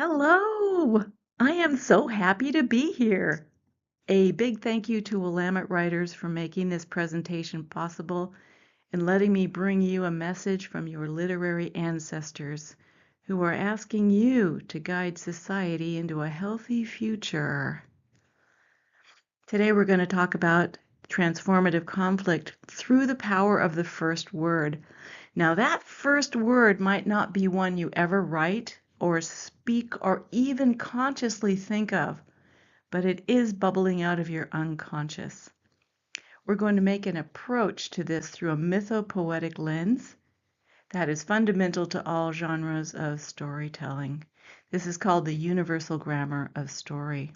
Hello! I am so happy to be here. A big thank you to Willamette Writers for making this presentation possible and letting me bring you a message from your literary ancestors who are asking you to guide society into a healthy future. Today we're going to talk about transformative conflict through the power of the first word. Now, that first word might not be one you ever write or speak or even consciously think of, but it is bubbling out of your unconscious. We're going to make an approach to this through a mythopoetic lens that is fundamental to all genres of storytelling. This is called the universal grammar of story.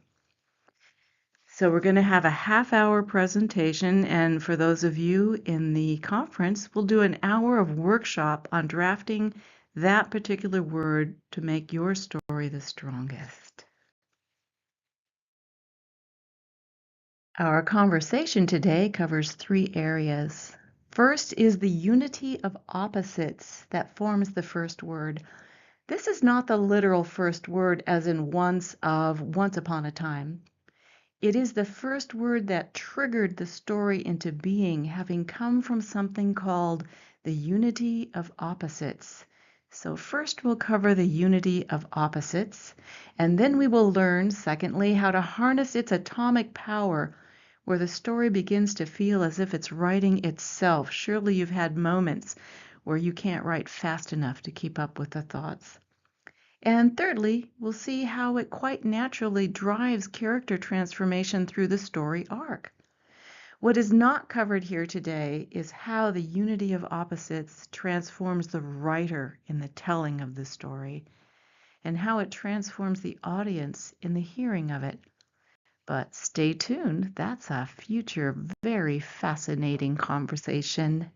So we're going to have a half-hour presentation, and for those of you in the conference, we'll do an hour of workshop on drafting that particular word to make your story the strongest. Our conversation today covers three areas. First is the unity of opposites that forms the first word. This is not the literal first word as in once upon a time. It is the first word that triggered the story into being, having come from something called the unity of opposites. So first we'll cover the unity of opposites, and then we will learn, secondly, how to harness its atomic power, where the story begins to feel as if it's writing itself. Surely you've had moments where you can't write fast enough to keep up with the thoughts. And thirdly, we'll see how it quite naturally drives character transformation through the story arc. What is not covered here today is how the unity of opposites transforms the writer in the telling of the story, and how it transforms the audience in the hearing of it. But stay tuned, that's a future very fascinating conversation.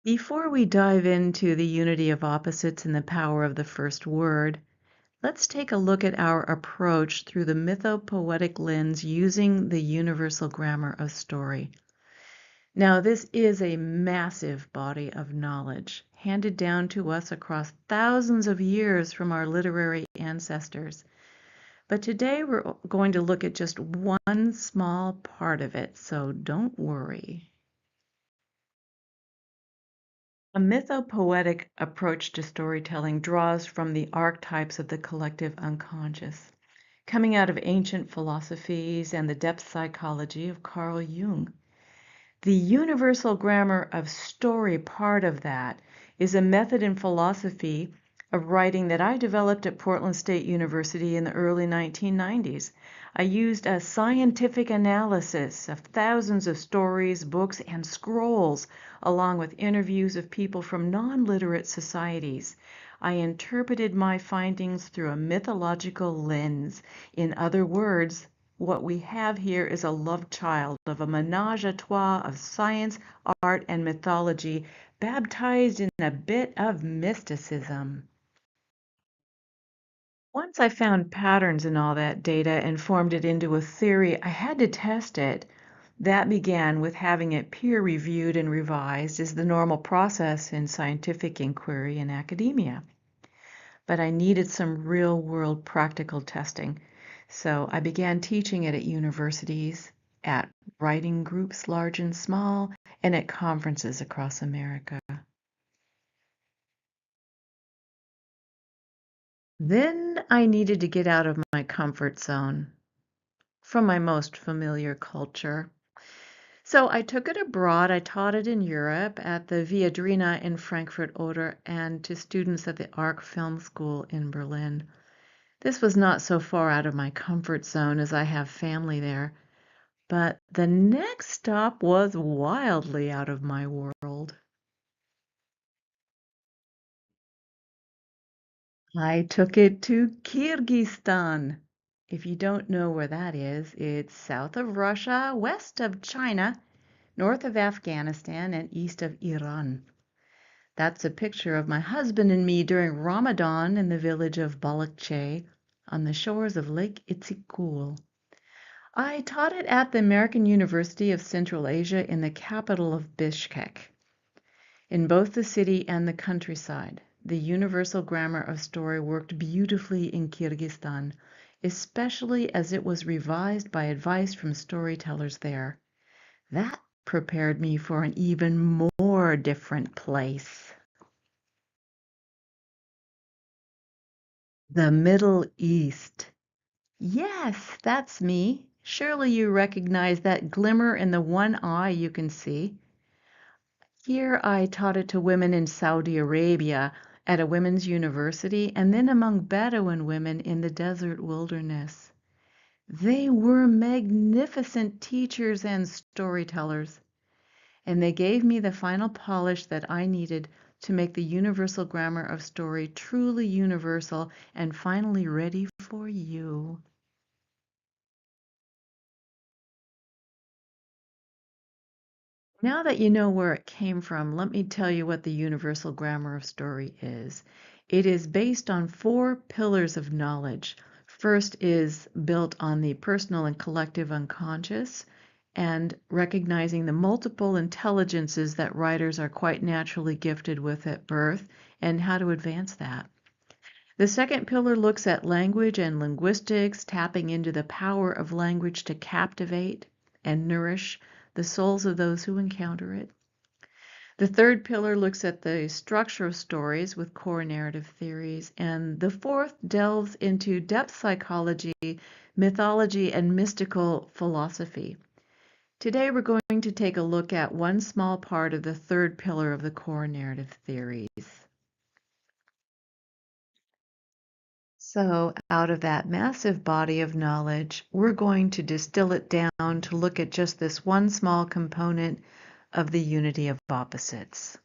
Before we dive into the unity of opposites and the power of the first word, let's take a look at our approach through the mythopoetic lens using the universal grammar of story. Now, this is a massive body of knowledge handed down to us across thousands of years from our literary ancestors. But today we're going to look at just one small part of it, so don't worry. A mythopoetic approach to storytelling draws from the archetypes of the collective unconscious, coming out of ancient philosophies and the depth psychology of Carl Jung. The universal grammar of story part of that is a method in philosophy of writing that I developed at Portland State University in the early 1990s. I used a scientific analysis of thousands of stories, books, and scrolls, along with interviews of people from non-literate societies. I interpreted my findings through a mythological lens. In other words, what we have here is a love child of a menage a trois of science, art, and mythology, baptized in a bit of mysticism. Once I found patterns in all that data and formed it into a theory, I had to test it. That began with having it peer-reviewed and revised as the normal process in scientific inquiry and academia. But I needed some real-world practical testing, so I began teaching it at universities, at writing groups large and small, and at conferences across America. Then I needed to get out of my comfort zone, from my most familiar culture. So I took it abroad. I taught it in Europe at the Viadrina in Frankfurt Oder and to students at the Arc Film School in Berlin. This was not so far out of my comfort zone as I have family there, but the next stop was wildly out of my world. I took it to Kyrgyzstan. If you don't know where that is, it's south of Russia, west of China, north of Afghanistan, and east of Iran. That's a picture of my husband and me during Ramadan in the village of Balakche on the shores of Lake Itsikul. I taught it at the American University of Central Asia in the capital of Bishkek, in both the city and the countryside. the universal grammar of story worked beautifully in Kyrgyzstan, especially as it was revised by advice from storytellers there. That prepared me for an even more different place. The Middle East. Yes, that's me. Surely you recognize that glimmer in the one eye you can see. Here I taught it to women in Saudi Arabia at a women's university and then among Bedouin women in the desert wilderness. They were magnificent teachers and storytellers, and they gave me the final polish that I needed to make the universal grammar of story truly universal and finally ready for you. Now that you know where it came from, let me tell you what the universal grammar of story is. It is based on four pillars of knowledge. First is built on the personal and collective unconscious and recognizing the multiple intelligences that writers are quite naturally gifted with at birth and how to advance that. The second pillar looks at language and linguistics, tapping into the power of language to captivate and nourish the souls of those who encounter it. The third pillar looks at the structure of stories with core narrative theories, and the fourth delves into depth psychology, mythology, and mystical philosophy. Today we're going to take a look at one small part of the third pillar of the core narrative theories. So, out of that massive body of knowledge, we're going to distill it down to look at just this one small component of the unity of opposites.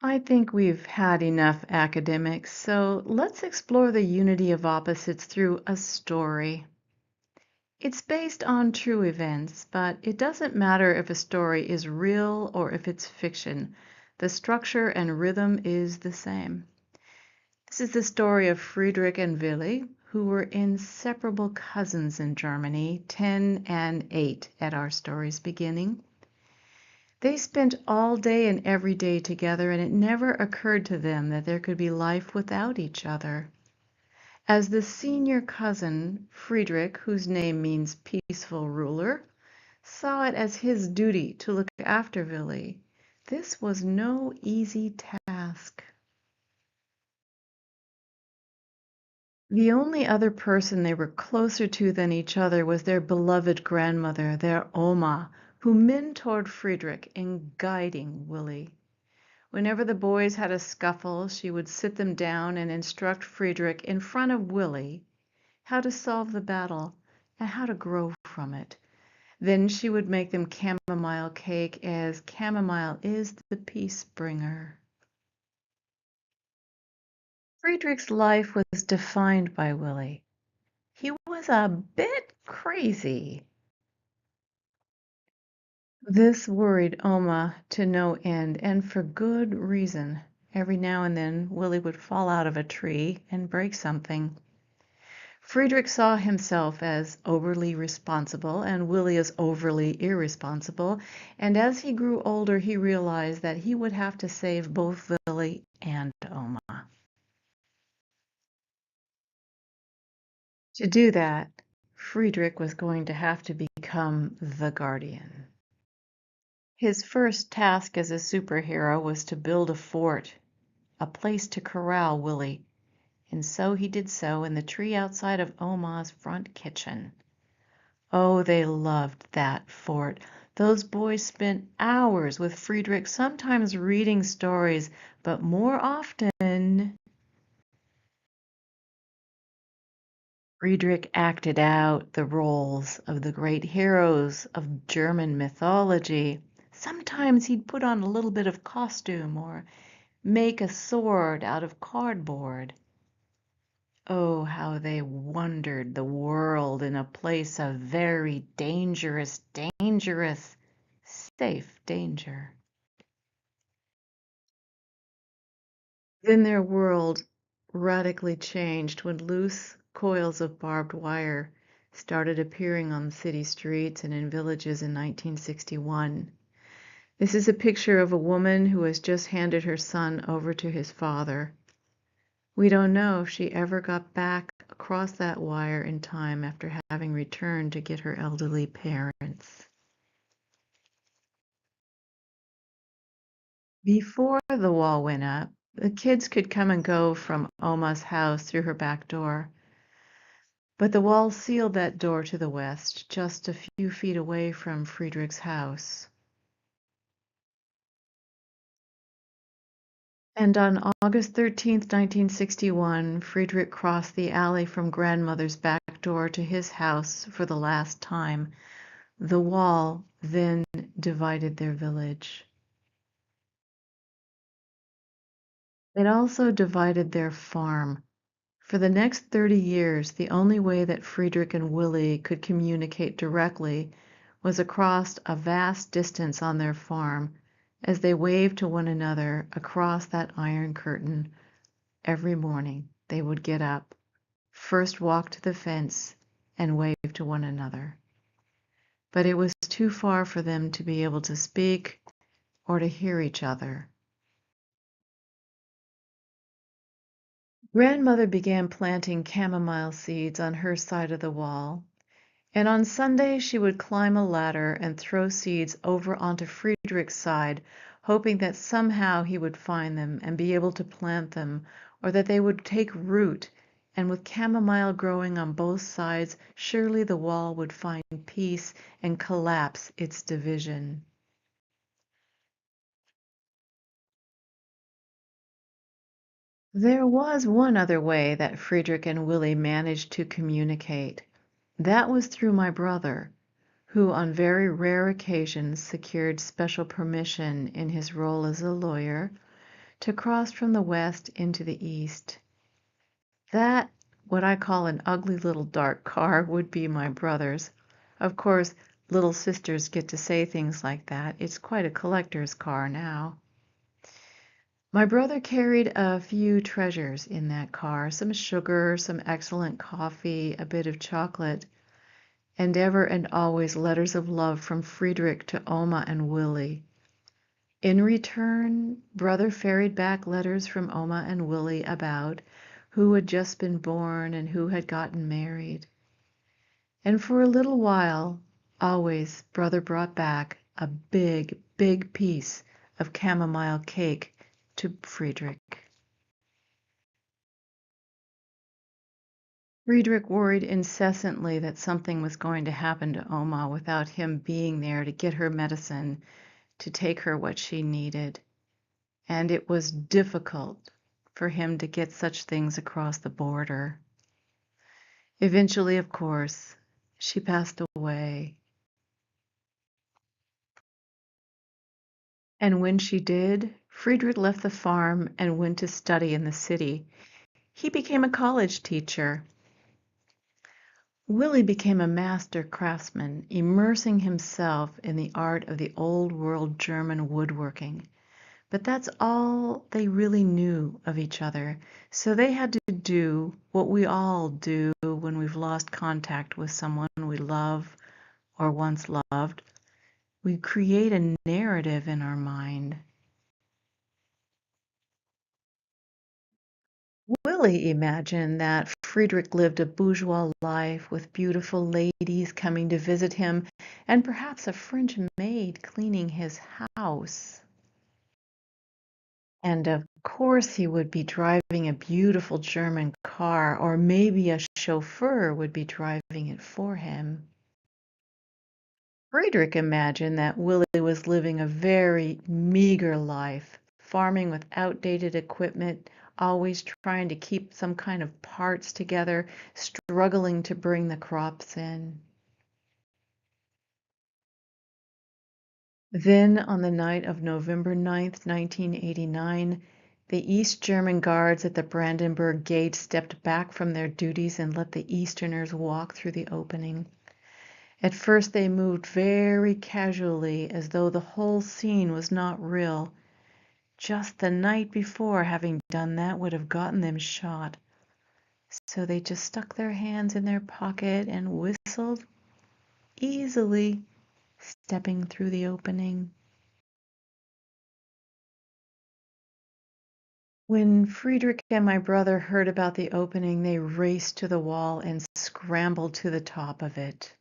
I think we've had enough academics, so let's explore the unity of opposites through a story. It's based on true events, but it doesn't matter if a story is real or if it's fiction. The structure and rhythm is the same. This is the story of Friedrich and Willi, who were inseparable cousins in Germany, 10 and 8 at our story's beginning. They spent all day and every day together, and it never occurred to them that there could be life without each other. As the senior cousin, Friedrich, whose name means peaceful ruler, saw it as his duty to look after Willi. This was no easy task. The only other person they were closer to than each other was their beloved grandmother, their Oma, who mentored Friedrich in guiding Willi. Whenever the boys had a scuffle, she would sit them down and instruct Friedrich in front of Willi how to solve the battle and how to grow from it. Then she would make them chamomile cake, as chamomile is the peace bringer. Friedrich's life was defined by Willi. He was a bit crazy. This worried Oma to no end, and for good reason. Every now and then Willi would fall out of a tree and break something. Friedrich saw himself as overly responsible and Willi as overly irresponsible, and as he grew older he realized that he would have to save both Willi and Oma. To do that, Friedrich was going to have to become the guardian. His first task as a superhero was to build a fort, a place to corral Willi, and so he did so in the tree outside of Oma's front kitchen. Oh, they loved that fort. Those boys spent hours with Friedrich, sometimes reading stories, but more often Friedrich acted out the roles of the great heroes of German mythology. Sometimes he'd put on a little bit of costume or make a sword out of cardboard. Oh, how they wandered the world in a place of very dangerous, safe danger. Then their world radically changed when loose coils of barbed wire started appearing on city streets and in villages in 1961. This is a picture of a woman who has just handed her son over to his father. We don't know if she ever got back across that wire in time after having returned to get her elderly parents. Before the wall went up, the kids could come and go from Oma's house through her back door, but the wall sealed that door to the west, just a few feet away from Friedrich's house. And on August 13th, 1961, Friedrich crossed the alley from grandmother's back door to his house for the last time. The wall then divided their village. It also divided their farm. For the next 30 years, the only way that Friedrich and Willie could communicate directly was across a vast distance on their farm as they waved to one another across that iron curtain. Every morning they would get up, first walk to the fence, and wave to one another. But it was too far for them to be able to speak or to hear each other. Grandmother began planting chamomile seeds on her side of the wall, and on Sunday she would climb a ladder and throw seeds over onto Friedrich's side, hoping that somehow he would find them and be able to plant them, or that they would take root, and with chamomile growing on both sides, surely the wall would find peace and collapse its division. There was one other way that Friedrich and Willie managed to communicate. That was through my brother, who on very rare occasions secured special permission in his role as a lawyer to cross from the west into the east. That, what I call an ugly little dark car, would be my brother's. Of course, little sisters get to say things like that. It's quite a collector's car now. My brother carried a few treasures in that car, some sugar, some excellent coffee, a bit of chocolate, and ever and always letters of love from Friedrich to Oma and Willie. In return, brother ferried back letters from Oma and Willie about who had just been born and who had gotten married. And for a little while, always brother brought back a big, big piece of chamomile cake to Friedrich. Friedrich worried incessantly that something was going to happen to Oma without him being there to get her medicine, to take her what she needed. And it was difficult for him to get such things across the border. Eventually, of course, she passed away. And when she did, Friedrich left the farm and went to study in the city. He became a college teacher. Willie became a master craftsman, immersing himself in the art of the old world German woodworking. But that's all they really knew of each other, so they had to do what we all do when we've lost contact with someone we love or once loved. We create a narrative in our mind. Willie imagined that Friedrich lived a bourgeois life with beautiful ladies coming to visit him and perhaps a French maid cleaning his house. And of course, he would be driving a beautiful German car, or maybe a chauffeur would be driving it for him. Friedrich imagined that Willie was living a very meager life, farming with outdated equipment, always trying to keep some kind of parts together, struggling to bring the crops in. Then, on the night of November 9th, 1989, the East German guards at the Brandenburg Gate stepped back from their duties and let the Easterners walk through the opening. At first they moved very casually, as though the whole scene was not real. Just the night before, having done that would have gotten them shot. So they just stuck their hands in their pocket and whistled easily, stepping through the opening. When Friedrich and my brother heard about the opening, they raced to the wall and scrambled to the top of it.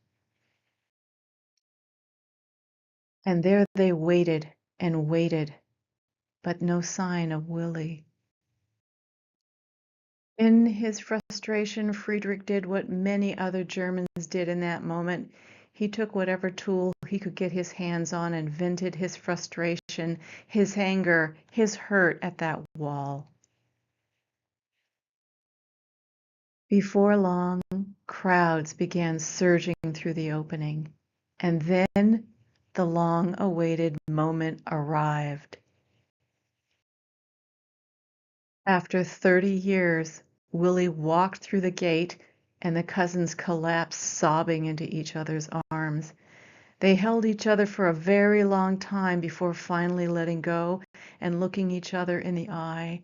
And there they waited and waited, but no sign of Willie. In his frustration, Friedrich did what many other Germans did in that moment. He took whatever tool he could get his hands on and vented his frustration, his anger, his hurt at that wall. Before long, crowds began surging through the opening, and then the long-awaited moment arrived. After 30 years, Willie walked through the gate, and the cousins collapsed sobbing into each other's arms. They held each other for a very long time before finally letting go and looking each other in the eye.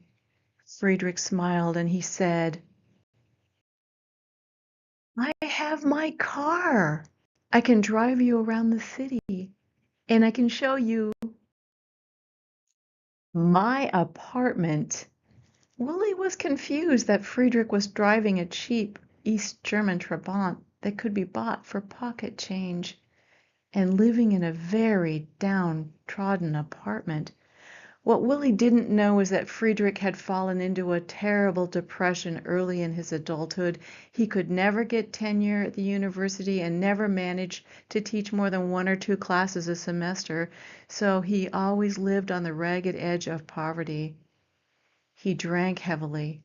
Friedrich smiled and he said, "I have my car. I can drive you around the city, and I can show you my apartment." Willie was confused that Friedrich was driving a cheap East German Trabant that could be bought for pocket change and living in a very downtrodden apartment. What Willie didn't know is that Friedrich had fallen into a terrible depression early in his adulthood. He could never get tenure at the university and never manage to teach more than 1 or 2 classes a semester, so he always lived on the ragged edge of poverty. He drank heavily.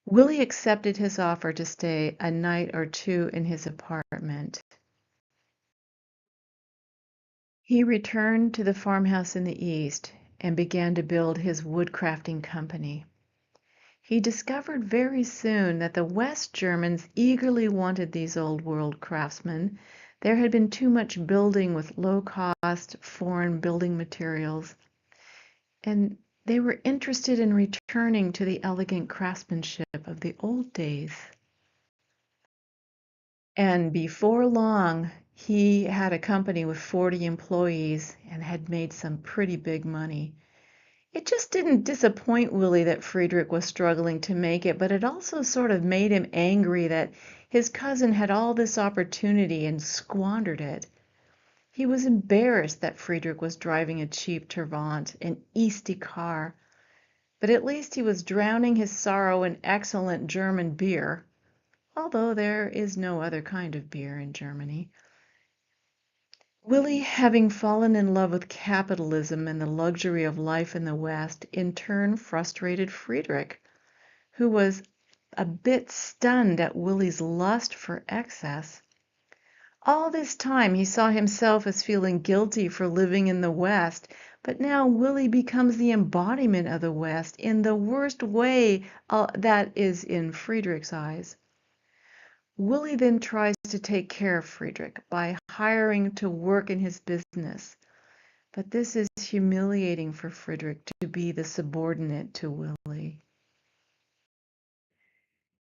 Willie accepted his offer to stay a night or 2 in his apartment. He returned to the farmhouse in the east and began to build his woodcrafting company. He discovered very soon that the West Germans eagerly wanted these old world craftsmen. There had been too much building with low-cost foreign building materials, and they were interested in returning to the elegant craftsmanship of the old days. And before long, he had a company with 40 employees and had made some pretty big money. It just didn't disappoint Willie that Friedrich was struggling to make it, but it also sort of made him angry that his cousin had all this opportunity and squandered it. He was embarrassed that Friedrich was driving a cheap Trabant, an Easty car, but at least he was drowning his sorrow in excellent German beer, although there is no other kind of beer in Germany. Willie, having fallen in love with capitalism and the luxury of life in the West, in turn frustrated Friedrich, who was a bit stunned at Willie's lust for excess. All this time he saw himself as feeling guilty for living in the West, but now Willie becomes the embodiment of the West in the worst way that is in Friedrich's eyes. Willie then tries to take care of Friedrich by hiring to work in his business. But this is humiliating for Friedrich to be the subordinate to Willie.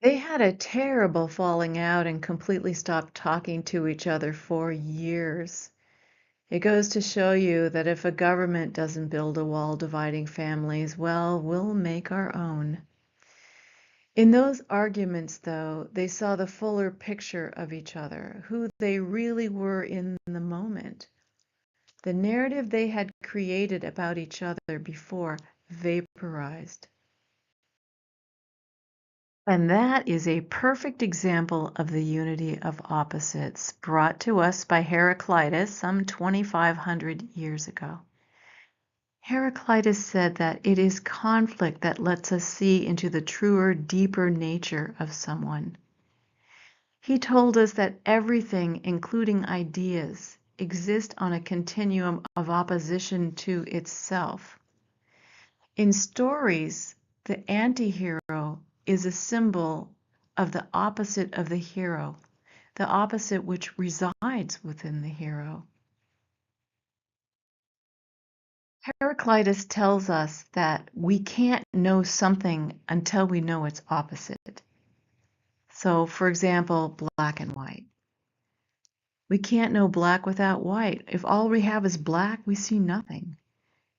They had a terrible falling out and completely stopped talking to each other for years. It goes to show you that if a government doesn't build a wall dividing families, well, we'll make our own. In those arguments, though, they saw the fuller picture of each other, who they really were in the moment. The narrative they had created about each other before vaporized. And that is a perfect example of the unity of opposites brought to us by Heraclitus some 2,500 years ago. Heraclitus said that it is conflict that lets us see into the truer, deeper nature of someone. He told us that everything, including ideas, exists on a continuum of opposition to itself. In stories, the anti-hero is a symbol of the opposite of the hero, the opposite which resides within the hero. Heraclitus tells us that we can't know something until we know its opposite. So, for example, black and white. We can't know black without white. If all we have is black, we see nothing.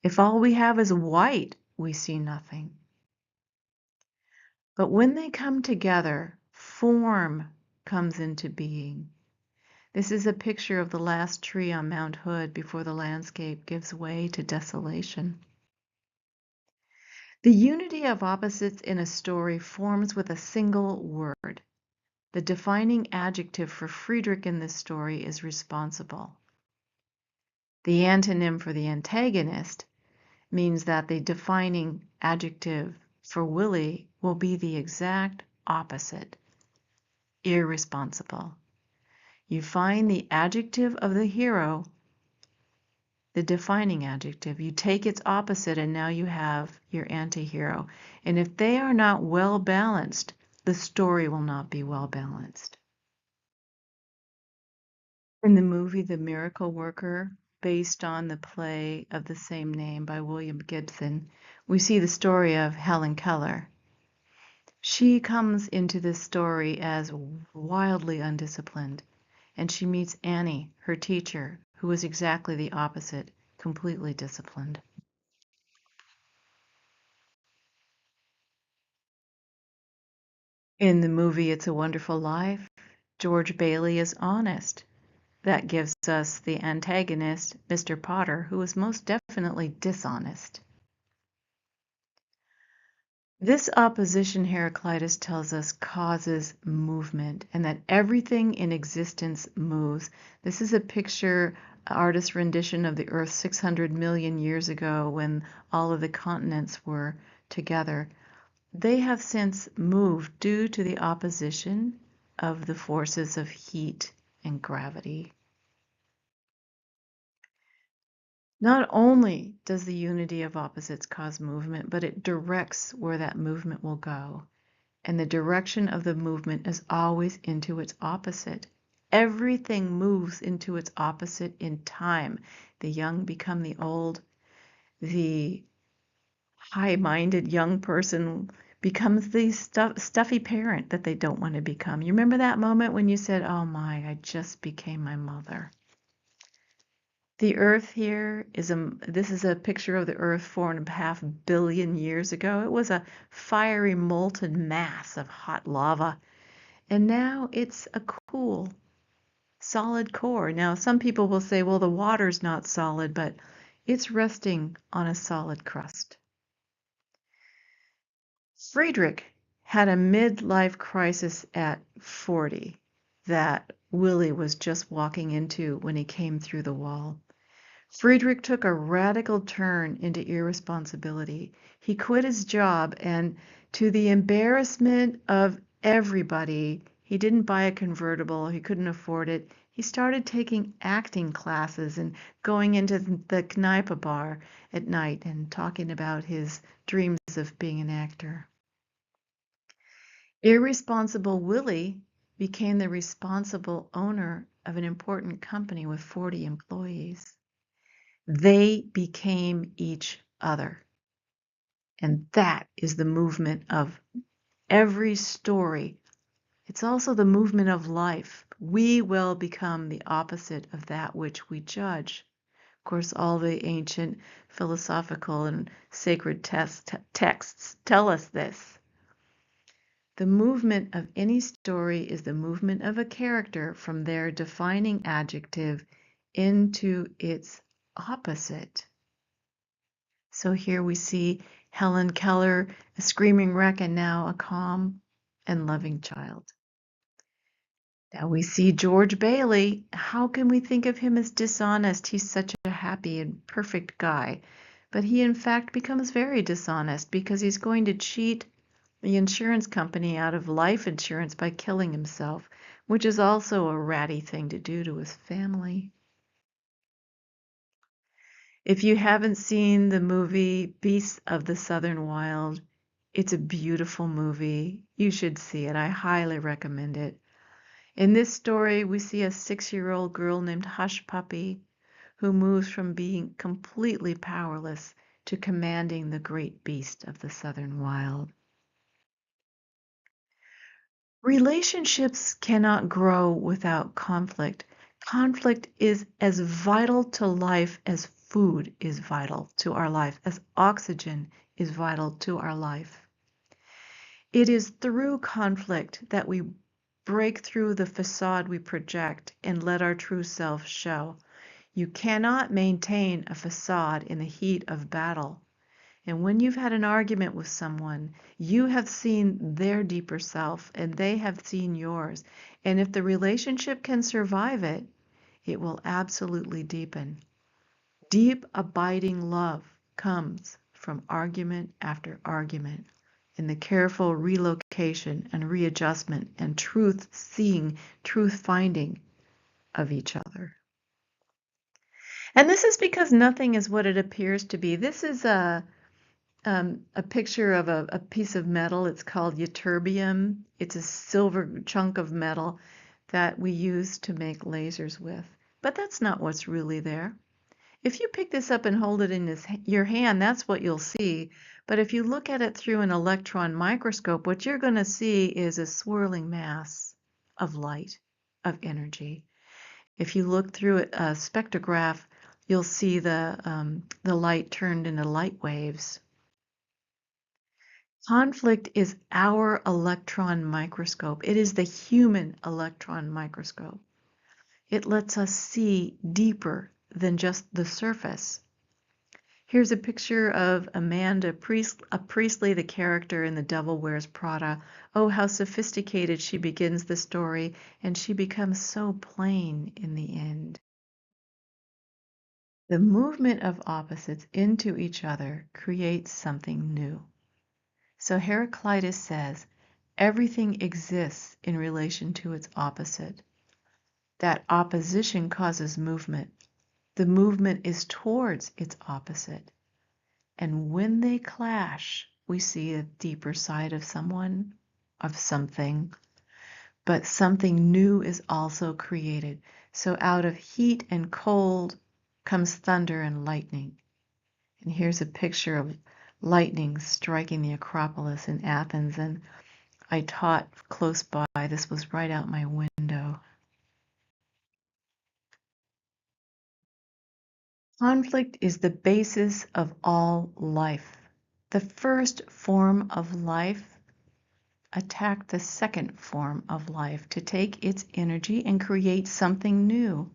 If all we have is white, we see nothing. But when they come together, form comes into being. This is a picture of the last tree on Mount Hood before the landscape gives way to desolation. The unity of opposites in a story forms with a single word. The defining adjective for Friedrich in this story is responsible. The antonym for the antagonist means that the defining adjective for Willie will be the exact opposite, irresponsible. You find the adjective of the hero, the defining adjective. You take its opposite and now you have your anti-hero. And if they are not well balanced, the story will not be well balanced. In the movie The Miracle Worker, based on the play of the same name by William Gibson, we see the story of Helen Keller. She comes into this story as wildly undisciplined, and she meets Annie, her teacher, who is exactly the opposite, completely disciplined. In the movie It's a Wonderful Life, George Bailey is honest. That gives us the antagonist, Mr. Potter, who is most definitely dishonest. This opposition, Heraclitus tells us, causes movement, and that everything in existence moves. This is a picture, artist rendition of the Earth 600 million years ago when all of the continents were together. They have since moved due to the opposition of the forces of heat and gravity. Not only does the unity of opposites cause movement, but it directs where that movement will go. And the direction of the movement is always into its opposite. Everything moves into its opposite in time. The young become the old. The high-minded young person becomes the stuffy parent that they don't want to become. You remember that moment when you said, "Oh my, I just became my mother." The Earth here this is a picture of the Earth 4.5 billion years ago. It was a fiery molten mass of hot lava, and now it's a cool, solid core. Now, some people will say, well, the water's not solid, but it's resting on a solid crust. Friedrich had a midlife crisis at 40 that Willie was just walking into when he came through the wall. Friedrich took a radical turn into irresponsibility. He quit his job, and to the embarrassment of everybody, he didn't buy a convertible. He couldn't afford it. He started taking acting classes and going into the Kneipe bar at night and talking about his dreams of being an actor. Irresponsible Willie became the responsible owner of an important company with 40 employees. They became each other. And that is the movement of every story. It's also the movement of life. We will become the opposite of that which we judge. Of course, all the ancient philosophical and sacred texts tell us this. The movement of any story is the movement of a character from their defining adjective into its opposite. So here we see Helen Keller, a screaming wreck, and now a calm and loving child. Now we see George Bailey. How can we think of him as dishonest? He's such a happy and perfect guy. But he, in fact, becomes very dishonest because he's going to cheat the insurance company out of life insurance by killing himself, which is also a ratty thing to do to his family. If you haven't seen the movie Beasts of the Southern Wild, it's a beautiful movie. You should see it. I highly recommend it. In this story, we see a 6-year-old girl named Hush Puppy who moves from being completely powerless to commanding the great beast of the Southern Wild. Relationships cannot grow without conflict. Conflict is as vital to life as food is vital to our life, as oxygen is vital to our life. It is through conflict that we break through the facade we project and let our true self show. You cannot maintain a facade in the heat of battle. And when you've had an argument with someone, you have seen their deeper self and they have seen yours. And if the relationship can survive it, it will absolutely deepen. Deep, abiding love comes from argument after argument, in the careful relocation and readjustment and truth seeing, truth finding of each other. And this is because nothing is what it appears to be. This is a picture of a piece of metal. It's called ytterbium. It's a silver chunk of metal that we use to make lasers with. But that's not what's really there. If you pick this up and hold it in your hand, that's what you'll see. But if you look at it through an electron microscope, what you're going to see is a swirling mass of light, of energy. If you look through a spectrograph, you'll see the light turned into light waves. Conflict is our electron microscope. It is the human electron microscope. It lets us see deeper than just the surface. Here's a picture of Amanda Priestley, the character in The Devil Wears Prada. Oh, how sophisticated she begins the story, and she becomes so plain in the end. The movement of opposites into each other creates something new. So Heraclitus says, everything exists in relation to its opposite. That opposition causes movement. The movement is towards its opposite. And when they clash, we see a deeper side of someone, of something. But something new is also created. So out of heat and cold comes thunder and lightning. And here's a picture of lightning striking the Acropolis in Athens. And I taught close by. This was right out my window. Conflict is the basis of all life. The first form of life attacked the second form of life to take its energy and create something new.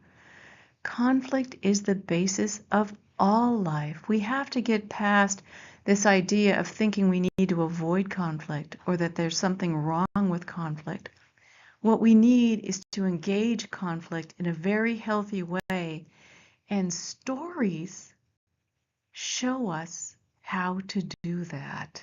Conflict is the basis of all life. We have to get past this idea of thinking we need to avoid conflict or that there's something wrong with conflict. What we need is to engage conflict in a very healthy way, and stories show us how to do that.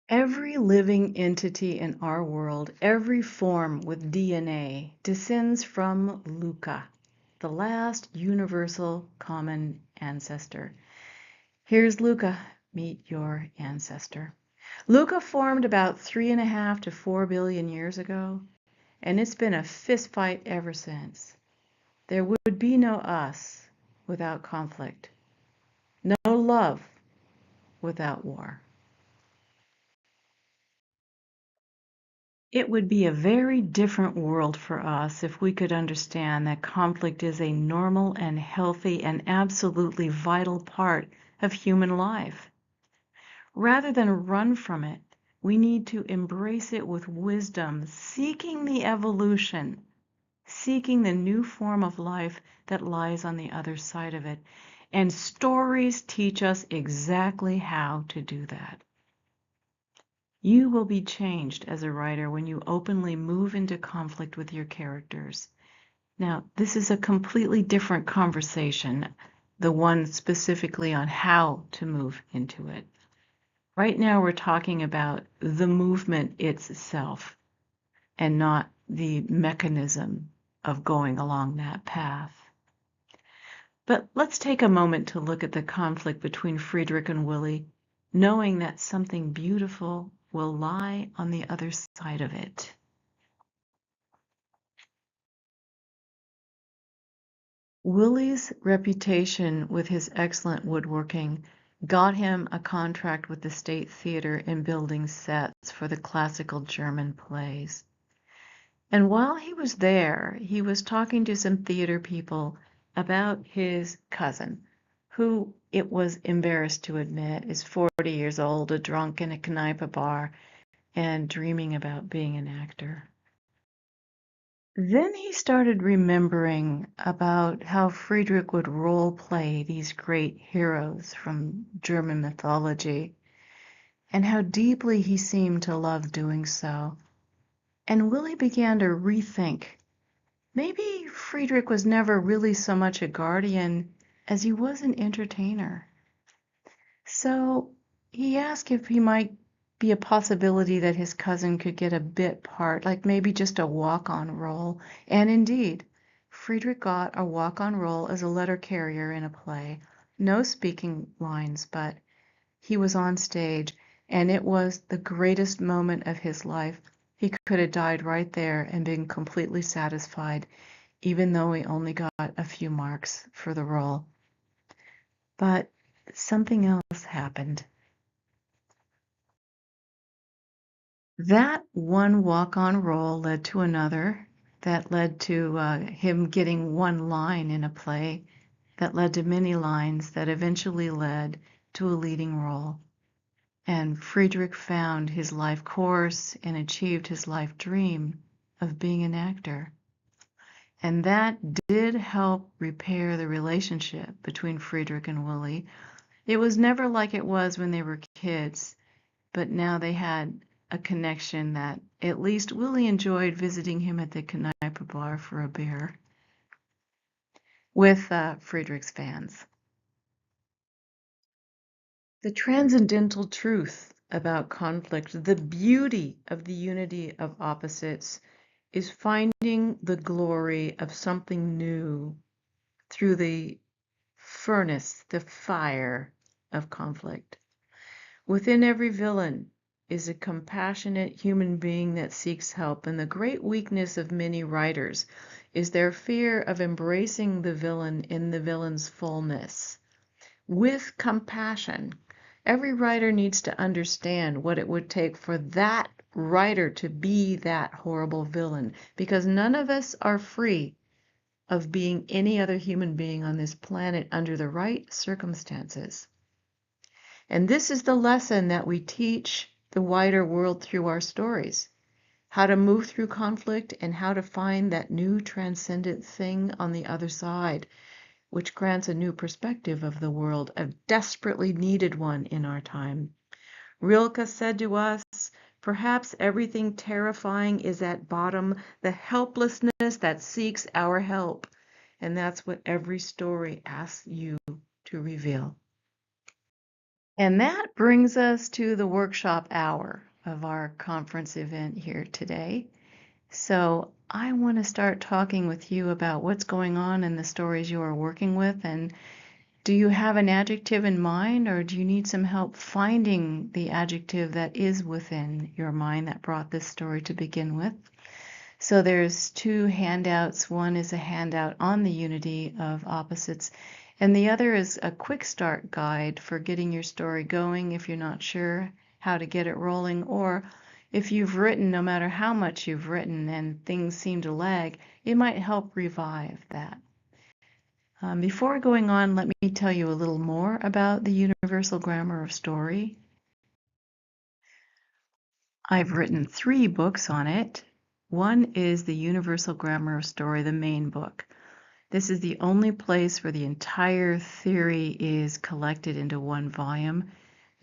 Every living entity in our world, every form with DNA, descends from Luca, the last universal common ancestor. Here's Luca. Meet your ancestor. Luca formed about 3.5 to 4 billion years ago, and it's been a fist fight ever since. There would be no us without conflict, no love without war. It would be a very different world for us if we could understand that conflict is a normal and healthy and absolutely vital part of human life. Rather than run from it, we need to embrace it with wisdom, seeking the evolution, seeking the new form of life that lies on the other side of it. And stories teach us exactly how to do that. You will be changed as a writer when you openly move into conflict with your characters. Now, this is a completely different conversation, the one specifically on how to move into it. Right now, we're talking about the movement itself and not the mechanism of going along that path. But let's take a moment to look at the conflict between Friedrich and Willie, knowing that something beautiful will lie on the other side of it. Willie's reputation with his excellent woodworking got him a contract with the State Theater in building sets for the classical German plays. And while he was there, he was talking to some theater people about his cousin, who, it was embarrassed to admit, is 40 years old, a drunk in a Kneipe bar, and dreaming about being an actor. Then he started remembering about how Friedrich would role play these great heroes from German mythology, and how deeply he seemed to love doing so. And Willie began to rethink. Maybe Friedrich was never really so much a guardian as he was an entertainer. So he asked if he might be a possibility that his cousin could get a bit part, like maybe just a walk-on role. And indeed, Friedrich got a walk-on role as a letter carrier in a play. No speaking lines, but he was on stage, and it was the greatest moment of his life. He could have died right there and been completely satisfied, even though he only got a few marks for the role. But something else happened. That one walk-on role led to another, that led to him getting one line in a play, that led to many lines, that eventually led to a leading role. And Friedrich found his life course and achieved his life dream of being an actor. And that did help repair the relationship between Friedrich and Willie. It was never like it was when they were kids, but now they had a connection that at least Willie enjoyed visiting him at the Kneipe bar for a beer with Friedrich's fans. The transcendental truth about conflict, the beauty of the unity of opposites, is finding the glory of something new through the furnace, the fire of conflict. Within every villain is a compassionate human being that seeks help, and the great weakness of many writers is their fear of embracing the villain in the villain's fullness. With compassion, every writer needs to understand what it would take for that writer to be that horrible villain, because none of us are free of being any other human being on this planet under the right circumstances. And this is the lesson that we teach the wider world through our stories. How to move through conflict and how to find that new transcendent thing on the other side, which grants a new perspective of the world, a desperately needed one in our time. Rilke said to us, perhaps everything terrifying is at bottom the helplessness that seeks our help. And that's what every story asks you to reveal. And that brings us to the workshop hour of our conference event here today. So I want to start talking with you about what's going on in the stories you are working with. And do you have an adjective in mind, or do you need some help finding the adjective that is within your mind that brought this story to begin with? So there's two handouts. One is a handout on the unity of opposites, and the other is a quick start guide for getting your story going if you're not sure how to get it rolling, or if you've written, no matter how much you've written and things seem to lag, it might help revive that. Before going on, let me tell you a little more about the Universal Grammar of Story. I've written 3 books on it. One is the Universal Grammar of Story, the main book. This is the only place where the entire theory is collected into one volume.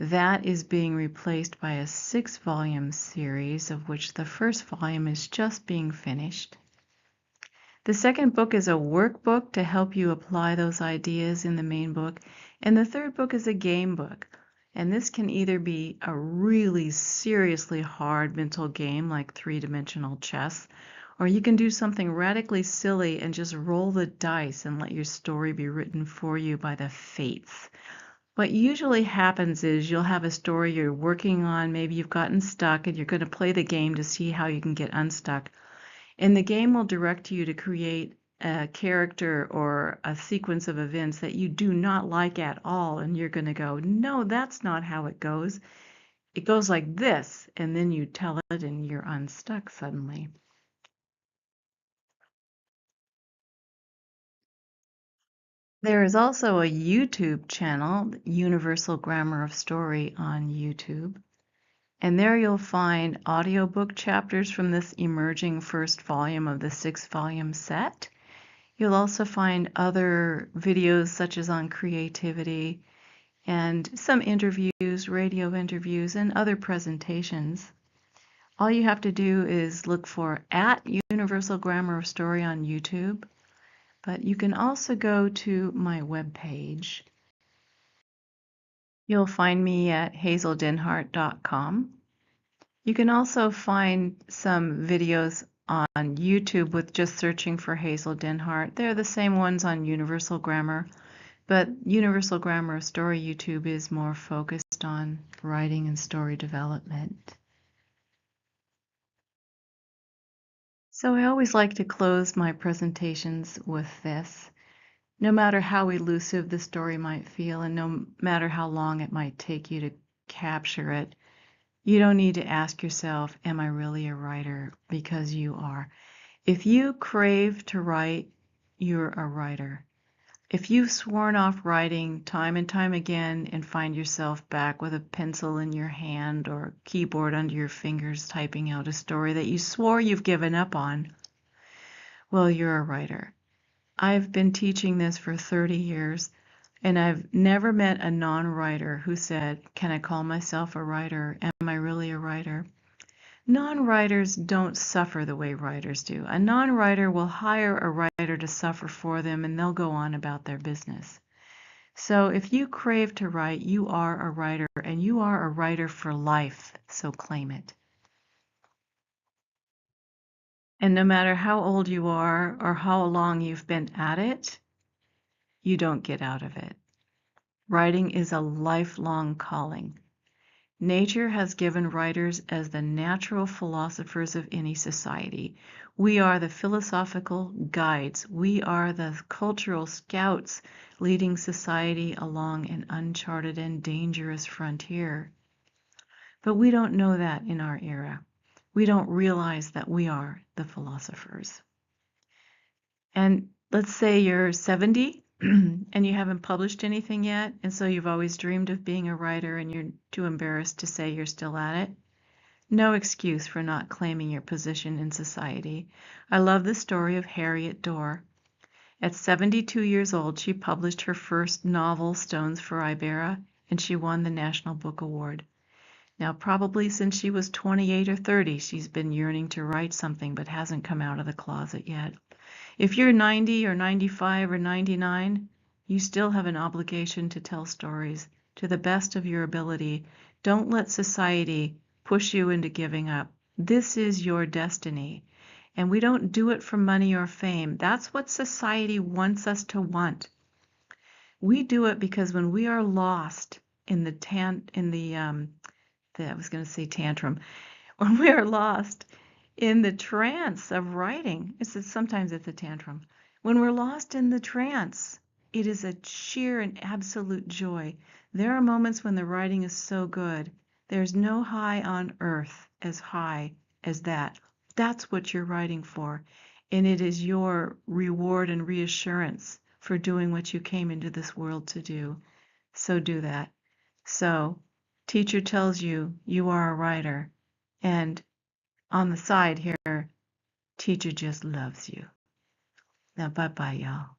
That is being replaced by a 6-volume series, of which the first volume is just being finished. The second book is a workbook to help you apply those ideas in the main book. And the third book is a game book. And this can either be a really seriously hard mental game like 3-dimensional chess, or you can do something radically silly and just roll the dice and let your story be written for you by the fates. What usually happens is you'll have a story you're working on, maybe you've gotten stuck, and you're going to play the game to see how you can get unstuck. And the game will direct you to create a character or a sequence of events that you do not like at all, and you're going to go, no, that's not how it goes. It goes like this, and then you tell it and you're unstuck suddenly. There is also a YouTube channel, Universal Grammar of Story on YouTube. And there you'll find audiobook chapters from this emerging first volume of the 6-volume set. You'll also find other videos such as on creativity and some interviews, radio interviews, and other presentations. All you have to do is look for @Universal Grammar of Story on YouTube, but you can also go to my webpage. You'll find me at hazeldenhart.com. You can also find some videos on YouTube with just searching for Hazel Denhart. They're the same ones on Universal Grammar, but Universal Grammar of Story YouTube is more focused on writing and story development. So I always like to close my presentations with this. No matter how elusive the story might feel, and no matter how long it might take you to capture it, you don't need to ask yourself, am I really a writer? Because you are. If you crave to write, you're a writer. If you've sworn off writing time and time again and find yourself back with a pencil in your hand or keyboard under your fingers typing out a story that you swore you've given up on, well, you're a writer. I've been teaching this for 30 years, and I've never met a non-writer who said, can I call myself a writer? Am I really a writer? Non-writers don't suffer the way writers do. A non-writer will hire a writer to suffer for them, and they'll go on about their business. So if you crave to write, you are a writer, and you are a writer for life, so claim it. And no matter how old you are or how long you've been at it, you don't get out of it. Writing is a lifelong calling. Nature has given writers as the natural philosophers of any society. We are the philosophical guides. We are the cultural scouts leading society along an uncharted and dangerous frontier. But we don't know that in our era. We don't realize that we are the philosophers. And let's say you're 70 and you haven't published anything yet, and so you've always dreamed of being a writer and you're too embarrassed to say you're still at it. No excuse for not claiming your position in society. I love the story of Harriet Dorr. At 72 years old, she published her first novel, Stones for Ibarra, and she won the National Book Award. Now, probably since she was 28 or 30, she's been yearning to write something but hasn't come out of the closet yet. If you're 90 or 95 or 99, you still have an obligation to tell stories to the best of your ability. Don't let society push you into giving up. This is your destiny. And we don't do it for money or fame. That's what society wants us to want. We do it because when we are lost in the I was going to say tantrum. When we are lost in the trance of writing, sometimes it's a tantrum. When we're lost in the trance, it is a sheer and absolute joy. There are moments when the writing is so good. There's no high on earth as high as that. That's what you're writing for. And it is your reward and reassurance for doing what you came into this world to do. So do that. So, teacher tells you you are a writer. And on the side here, teacher just loves you. Now, bye-bye, y'all.